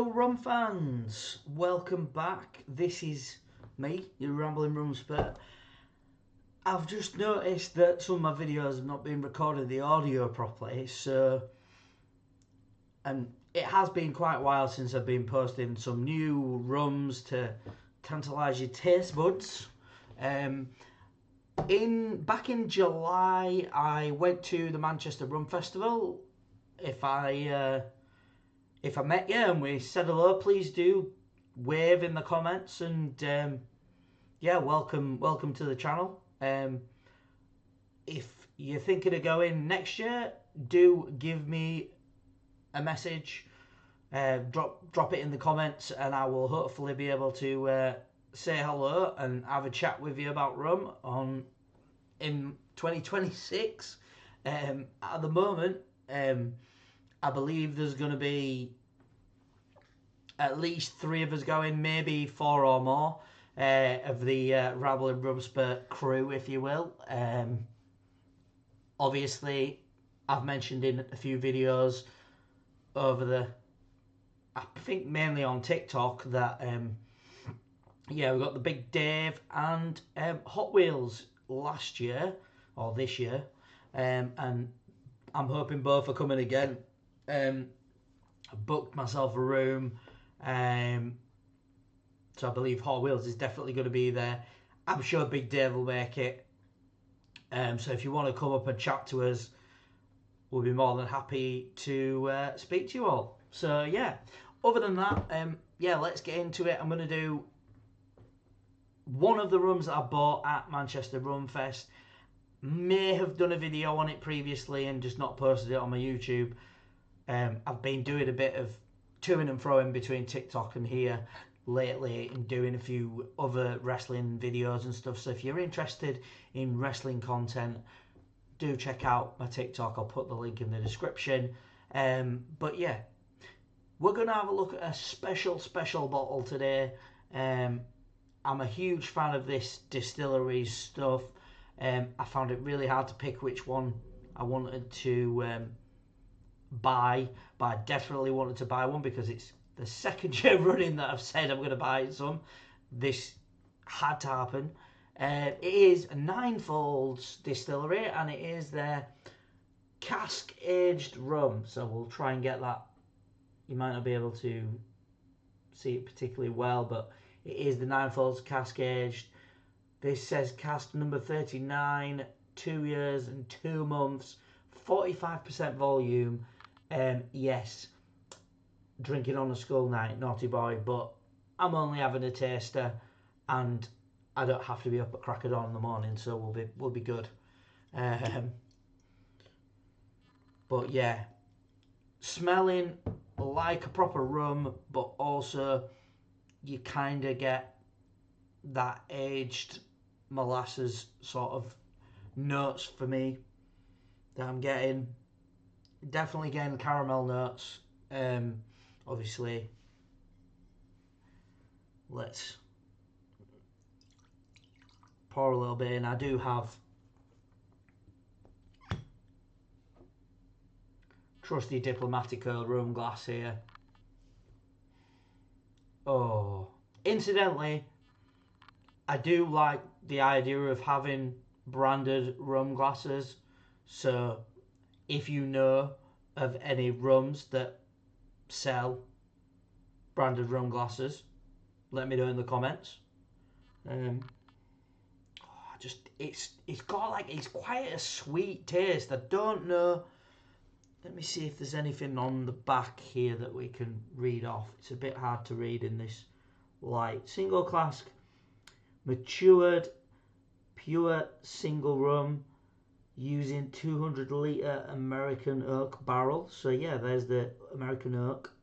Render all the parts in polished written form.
Hello rum fans, welcome back. This is me, your rambling rum spurt. I've just noticed that some of my videos have not been recording the audio properly, and it has been quite a while since I've been posting some new rums to tantalise your taste buds. Back in July, I went to the Manchester Rum Festival. If I met you and we said hello, please do wave in the comments, and yeah, welcome to the channel. If you're thinking of going next year, do give me a message, drop it in the comments, and I will hopefully be able to say hello and have a chat with you about rum in 2026. At the moment, I believe there's going to be at least 3 of us going, maybe 4 or more of the Rambling Rum Spurt crew, if you will. Obviously, I've mentioned in a few videos I think mainly on TikTok, that yeah, we got the Big Dave and Hot Wheels last year or this year, and I'm hoping both are coming again. I booked myself a room, so I believe Hot Wheels is definitely going to be there. I'm sure Big Dave will make it. So if you want to come up and chat to us, we'll be more than happy to speak to you all. So yeah, other than that, yeah, let's get into it. I'm going to do one of the rums that I bought at Manchester Rumfest. May have done a video on it previously and just not posted it on my YouTube. I've been doing a bit of toing and froing between TikTok and here lately, and doing a few other wrestling videos and stuff. So if you're interested in wrestling content, do check out my TikTok. I'll put the link in the description. But yeah, we're going to have a look at a special bottle today. I'm a huge fan of this distillery's stuff. I found it really hard to pick which one I wanted to buy, but I definitely wanted to buy one because it's the second year running that I've said I'm going to buy some. This had to happen. It is a Ninefolds distillery, and it is their cask aged rum. So we'll try and get that. You might not be able to see it particularly well, but it is the Ninefolds Cask Aged. This says cask number 39, 2 years and 2 months, 45% volume. Yes, drinking on a school night, naughty boy, but I'm only having a taster, and I don't have to be up at crack of dawn in the morning, so we'll be good. But yeah, smelling like a proper rum, but also you kind of get that aged molasses sort of notes for me that I'm getting. Definitely getting caramel notes. Obviously, let's pour a little bit in. I do have trusty Diplomatico rum glass here. Oh, incidentally, I do like the idea of having branded rum glasses. So if you know of any rums that sell branded rum glasses, let me know in the comments. It's quite a sweet taste. I don't know. Let me see if there's anything on the back here that we can read off. It's a bit hard to read in this light. Single cask, matured, pure single rum, using 200 litre American oak barrel. So yeah, there's the American oak.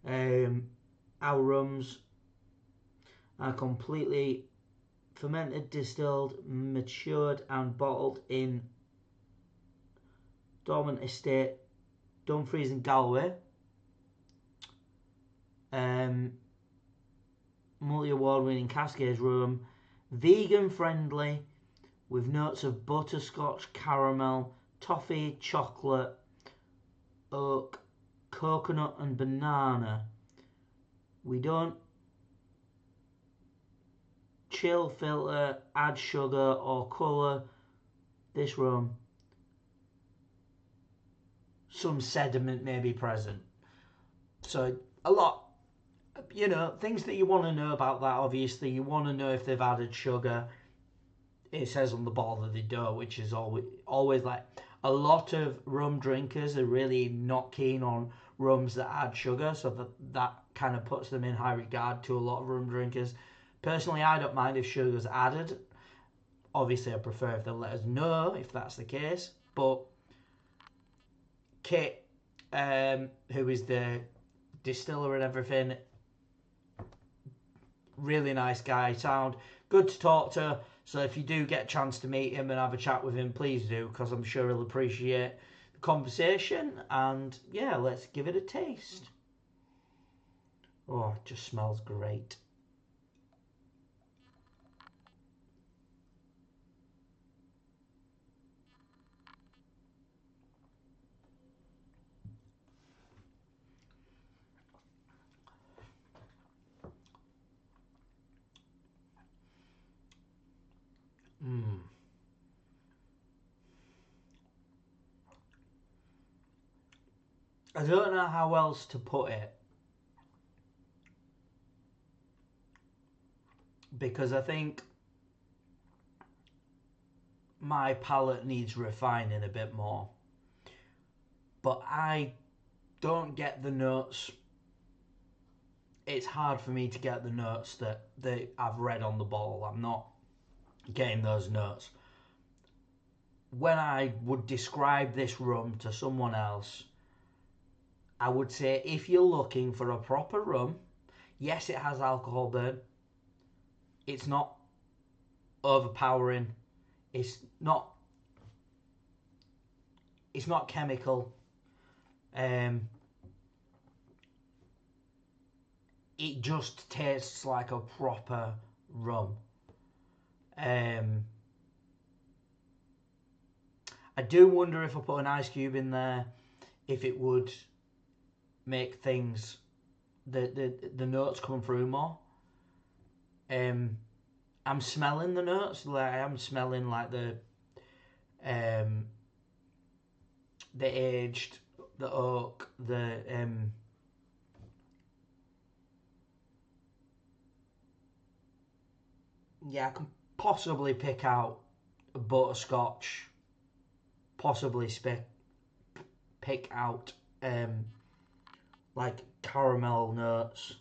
Our rums are completely fermented, distilled, matured and bottled in Dormant Estate, Dumfries and Galway. Multi-award winning cask aged rum, vegan friendly, with notes of butterscotch, caramel, toffee, chocolate, oak, coconut and banana. We don't chill, filter, add sugar or colour this rum. Some sediment may be present. So a lot, you know, things that you want to know about that. Obviously, you want to know if they've added sugar. It says on the bottle that they don't, which is always like, a lot of rum drinkers are really not keen on rums that add sugar, so that kind of puts them in high regard to a lot of rum drinkers. Personally, I don't mind if sugar's added. Obviously, I prefer if they'll let us know if that's the case. But Kit, who is the distiller and everything, really nice guy, sound good to talk to. So if you do get a chance to meet him and have a chat with him, please do, because I'm sure he'll appreciate the conversation. And yeah, let's give it a taste. Oh, it just smells great. I don't know how else to put it, because I think my palate needs refining a bit more. But I don't get the notes. It's hard for me to get the notes that I've read on the bottle. I'm not getting those notes. When I would describe this rum to someone else, I would say, if you're looking for a proper rum, yes, it has alcohol burn. It's not overpowering. It's not chemical. It just tastes like a proper rum. I do wonder if I put an ice cube in there, if it would make things, the notes come through more. I'm smelling the notes. Like, I am smelling like the aged, the oak, yeah, I can possibly pick out a butterscotch, possibly pick out like caramel notes.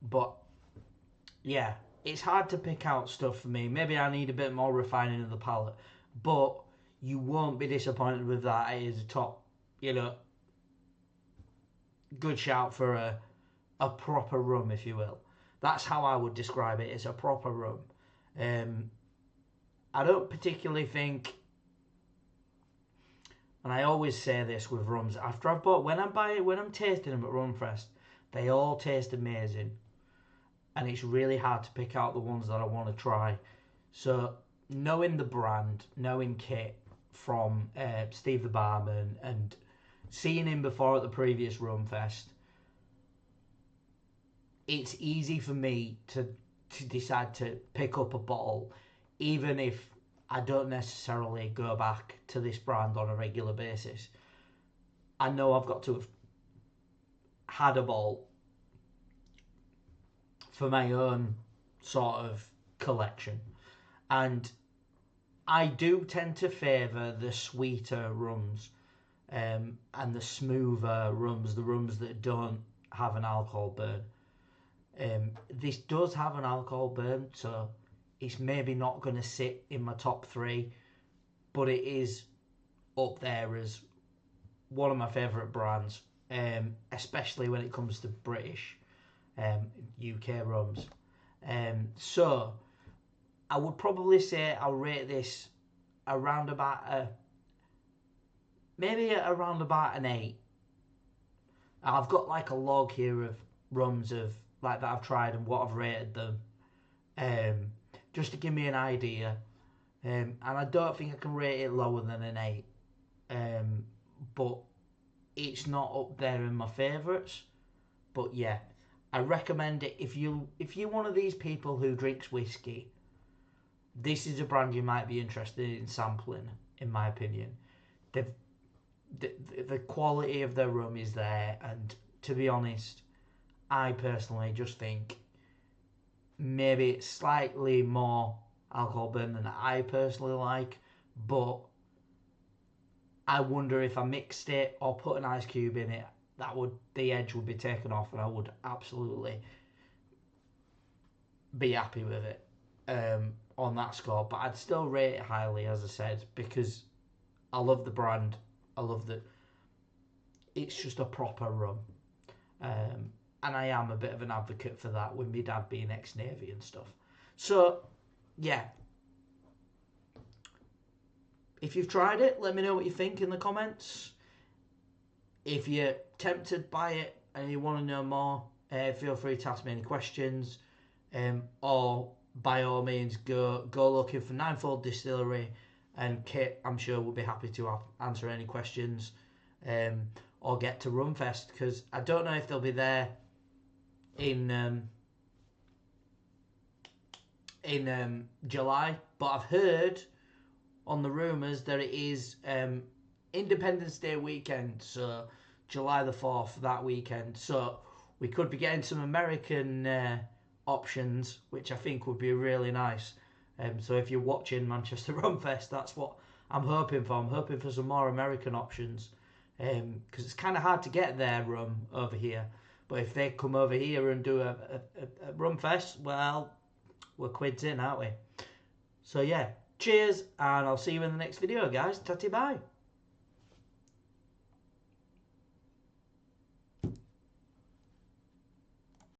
But yeah, it's hard to pick out stuff for me. Maybe I need a bit more refining of the palate, but you won't be disappointed with that. It is a top, you know, good shout for a proper rum, if you will. That's how I would describe it. It's a proper rum. I don't particularly think, and I always say this with rums, after I've bought, when I'm tasting them at Rumfest, they all taste amazing. And it's really hard to pick out the ones that I want to try. So knowing the brand, knowing Kit from Steve the Barman, and seeing him before at the previous Rumfest, it's easy for me to decide to pick up a bottle, even if I don't necessarily go back to this brand on a regular basis. I know I've got to have had a bottle for my own sort of collection. And I do tend to favour the sweeter rums and the smoother rums, the rums that don't have an alcohol burn. This does have an alcohol burn, so it's maybe not going to sit in my top three, but it is up there as one of my favourite brands, especially when it comes to British UK rums. So I would probably say I'll rate this around about maybe around about an 8. I've got like a log here of rums of like that I've tried and what I've rated them, just to give me an idea. And I don't think I can rate it lower than an 8, but it's not up there in my favourites. But yeah, I recommend it if you're one of these people who drinks whiskey. This is a brand you might be interested in sampling, in my opinion. The quality of their rum is there, and to be honest, I personally just think maybe it's slightly more alcohol burn than I personally like, but I wonder if I mixed it or put an ice cube in it, the edge would be taken off, and I would absolutely be happy with it on that score. But I'd still rate it highly, as I said, because I love the brand. I love that it's just a proper rum. And I am a bit of an advocate for that, with my dad being ex-Navy and stuff. So, yeah. If you've tried it, let me know what you think in the comments. If you're tempted by it and you want to know more, feel free to ask me any questions. Or, by all means, go looking for Ninefold Distillery, and Kit, I'm sure, will be happy to answer any questions. Or get to Rumfest, because I don't know if they'll be there in July, but I've heard on the rumours that it is Independence Day weekend, so July the 4th, that weekend. So we could be getting some American options, which I think would be really nice. So if you're watching Manchester Rumfest, that's what I'm hoping for. I'm hoping for some more American options, because it's kind of hard to get their rum over here. But if they come over here and do a Rumfest, well, we're quids in, aren't we? So yeah, cheers, and I'll see you in the next video, guys. Tatty bye.